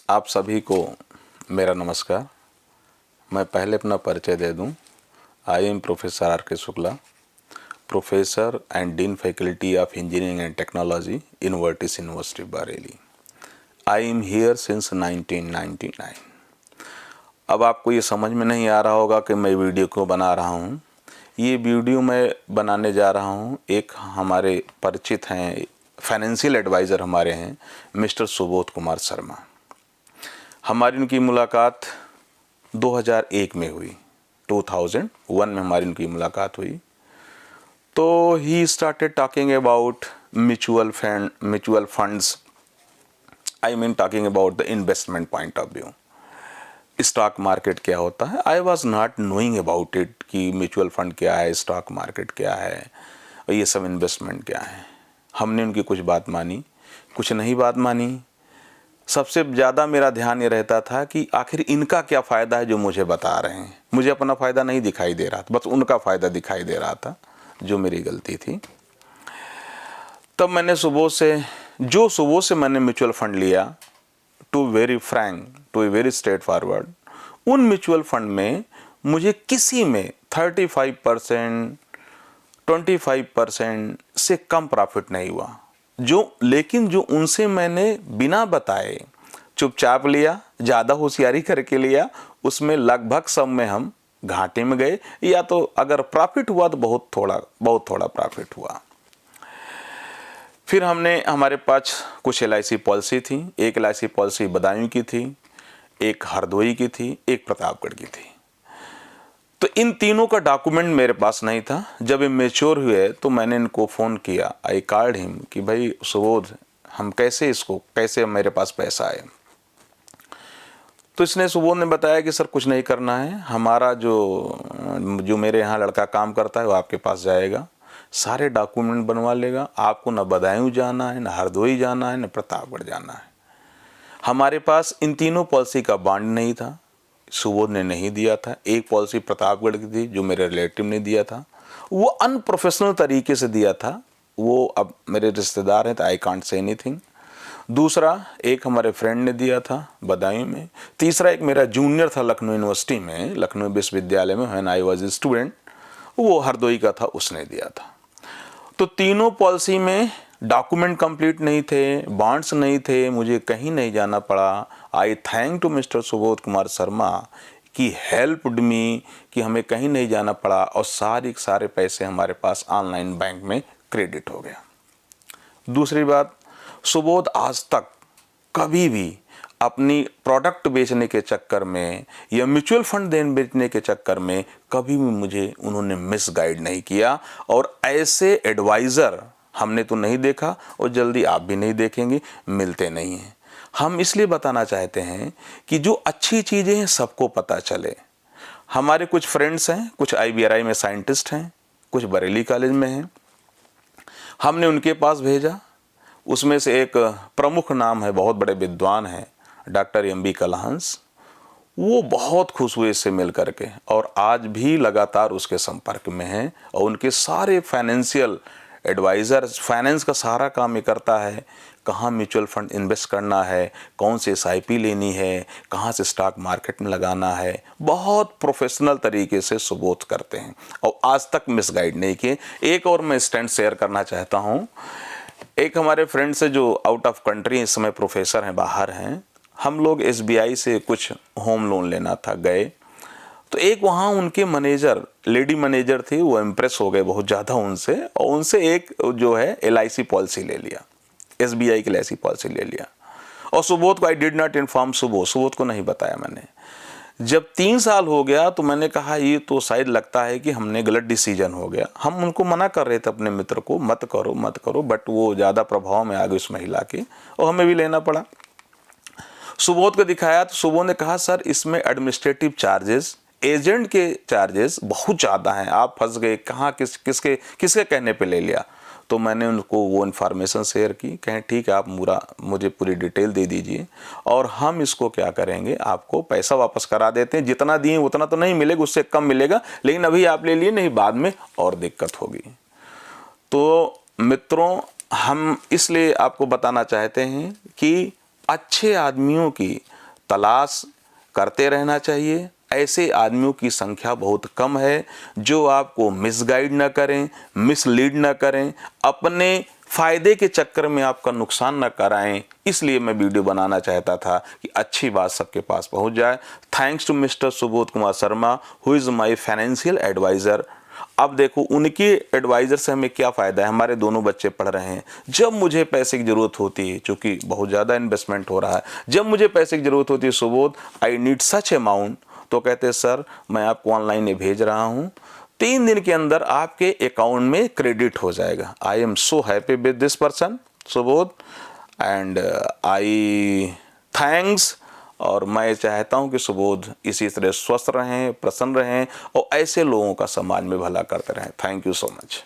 आप सभी को मेरा नमस्कार। मैं पहले अपना परिचय दे दूं। I am professor R K Shukla, professor and dean faculty of engineering and technology Invertis University Bareilly. I am here since 1999। अब आपको ये समझ में नहीं आ रहा होगा कि मैं वीडियो क्यों बना रहा हूँ। ये वीडियो मैं बनाने जा रहा हूँ, एक हमारे परिचित हैं, फाइनेंशियल एडवाइज़र हमारे हैं, मिस्टर सुबोध कुमार शर्मा। हमारी उनकी मुलाकात 2001 में हुई, 2001 में हमारी उनकी मुलाकात हुई। तो he started talking about mutual funds, I mean talking about the investment point of view. Stock market क्या होता है, I was not knowing about it कि म्यूचुअल फंड क्या है, स्टॉक मार्केट क्या है और ये सब इन्वेस्टमेंट क्या है। हमने उनकी कुछ बात मानी, कुछ नहीं बात मानी। सबसे ज़्यादा मेरा ध्यान ये रहता था कि आखिर इनका क्या फ़ायदा है जो मुझे बता रहे हैं। मुझे अपना फ़ायदा नहीं दिखाई दे रहा था, बस उनका फ़ायदा दिखाई दे रहा था, जो मेरी गलती थी। तब मैंने सुबह से मैंने म्यूचुअल फंड लिया, to very frank, to very straightforward, उन म्यूचुअल फंड में मुझे किसी में 35%, 25% से कम प्रॉफिट नहीं हुआ। लेकिन जो उनसे मैंने बिना बताए चुपचाप लिया, ज़्यादा होशियारी करके लिया, उसमें लगभग सब में हम घाटे में गए, या तो अगर प्रॉफिट हुआ तो बहुत थोड़ा प्रॉफिट हुआ। फिर हमारे पास कुछ LIC पॉलिसी थी। एक LIC पॉलिसी बदायूं की थी, एक हरदोई की थी, एक प्रतापगढ़ की थी। तो इन तीनों का डॉक्यूमेंट मेरे पास नहीं था। जब ये मैच्योर हुए तो मैंने इनको फ़ोन किया, आई कॉल्ड हिम कि भाई सुबोध, हम कैसे मेरे पास पैसा आए। तो सुबोध ने बताया कि सर कुछ नहीं करना है, हमारा जो मेरे यहाँ लड़का काम करता है वो आपके पास जाएगा, सारे डॉक्यूमेंट बनवा लेगा, आपको न बदायूं जाना है, न हरदोई जाना है, न प्रतापगढ़ जाना है। हमारे पास इन तीनों पॉलिसी का बॉन्ड नहीं था, सुबोध ने नहीं दिया था। एक पॉलिसी प्रतापगढ़ की थी जो मेरे रिलेटिव ने दिया था, वो अनप्रोफेशनल तरीके से दिया था। वो अब मेरे रिश्तेदार हैं तो आई कांट से एनीथिंग। दूसरा एक हमारे फ्रेंड ने दिया था बदायूं में। तीसरा एक मेरा जूनियर था लखनऊ यूनिवर्सिटी में, लखनऊ विश्वविद्यालय में, when I was a student, वो हरदोई का था, उसने दिया था। तो तीनों पॉलिसी में डॉक्यूमेंट कंप्लीट नहीं थे, बॉन्ड्स नहीं थे, मुझे कहीं नहीं जाना पड़ा। I thank to mister Subodh Kumar Sharma कि हेल्प्ड मी, कि हमें कहीं नहीं जाना पड़ा और सारे पैसे हमारे पास ऑनलाइन बैंक में क्रेडिट हो गया। दूसरी बात, सुबोध आज तक कभी भी अपनी प्रोडक्ट बेचने के चक्कर में या म्यूचुअल फंड बेचने के चक्कर में कभी भी मुझे उन्होंने मिसगाइड नहीं किया। और ऐसे एडवाइज़र हमने तो नहीं देखा और जल्दी आप भी नहीं देखेंगे, मिलते नहीं हैं। हम इसलिए बताना चाहते हैं कि जो अच्छी चीज़ें हैं सबको पता चले। हमारे कुछ फ्रेंड्स हैं, कुछ IBRI में साइंटिस्ट हैं, कुछ बरेली कॉलेज में हैं, हमने उनके पास भेजा। उसमें से एक प्रमुख नाम है, बहुत बड़े विद्वान हैं, डॉक्टर MB कलहंस। वो बहुत खुश हुए इससे मिल करके और आज भी लगातार उसके संपर्क में हैं। और उनके सारे फाइनेंशियल एडवाइज़र, फाइनेंस का सारा काम ये करता है, कहाँ म्यूचुअल फंड इन्वेस्ट करना है, कौन से SIP लेनी है, कहाँ से स्टॉक मार्केट में लगाना है, बहुत प्रोफेशनल तरीके से सुबोध करते हैं और आज तक मिसगाइड नहीं किए। एक और मैं स्टैंड शेयर करना चाहता हूँ। एक हमारे फ्रेंड से जो आउट ऑफ कंट्री इस समय प्रोफेसर हैं, बाहर हैं, हम लोग SBI से कुछ होम लोन लेना था, गए तो एक वहाँ उनके मैनेजर, लेडी मैनेजर थी, वो इम्प्रेस हो गए बहुत ज़्यादा उनसे, और उनसे एक जो है LIC पॉलिसी ले लिया, SBI की LIC पॉलिसी ले लिया। और सुबोध को I did not inform, Subodh को नहीं बताया मैंने। जब 3 साल हो गया तो मैंने कहा ये तो शायद लगता है कि हमने गलत डिसीजन हो गया। हम उनको मना कर रहे थे अपने मित्र को, मत करो, बट वो ज़्यादा प्रभाव में आ गई उस महिला के और हमें भी लेना पड़ा। सुबोध को दिखाया तो सुबोध ने कहा सर इसमें एडमिनिस्ट्रेटिव चार्जेस, एजेंट के चार्जेस बहुत ज़्यादा हैं, आप फंस गए, कहाँ किसके कहने पे ले लिया। तो मैंने उनको वो इन्फॉर्मेशन शेयर की, कहें ठीक है आप मुझे पूरी डिटेल दे दीजिए और हम इसको क्या करेंगे, आपको पैसा वापस करा देते हैं, जितना दिए उतना तो नहीं मिलेगा, उससे कम मिलेगा, लेकिन अभी आप ले लिए, नहीं बाद में और दिक्कत होगी। तो मित्रों, हम इसलिए आपको बताना चाहते हैं कि अच्छे आदमियों की तलाश करते रहना चाहिए। ऐसे आदमियों की संख्या बहुत कम है जो आपको मिसगाइड ना करें, मिसलीड ना करें, अपने फायदे के चक्कर में आपका नुकसान न कराएं। इसलिए मैं वीडियो बनाना चाहता था कि अच्छी बात सबके पास पहुंच जाए। Thanks to mister Subodh Kumar Sharma who is my financial advisor. अब देखो उनके एडवाइज़र से हमें क्या फ़ायदा है, हमारे दोनों बच्चे पढ़ रहे हैं। जब मुझे पैसे की ज़रूरत होती है, चूँकि बहुत ज़्यादा इन्वेस्टमेंट हो रहा है, जब मुझे पैसे की ज़रूरत होती है Subodh I need such amount, तो कहते हैं सर मैं आपको ऑनलाइन भेज रहा हूँ, 3 दिन के अंदर आपके अकाउंट में क्रेडिट हो जाएगा। I am so happy with this person Subodh and I thanks. और मैं चाहता हूं कि सुबोध इसी तरह स्वस्थ रहें, प्रसन्न रहें और ऐसे लोगों का समाज में भला करते रहें। Thank you so much.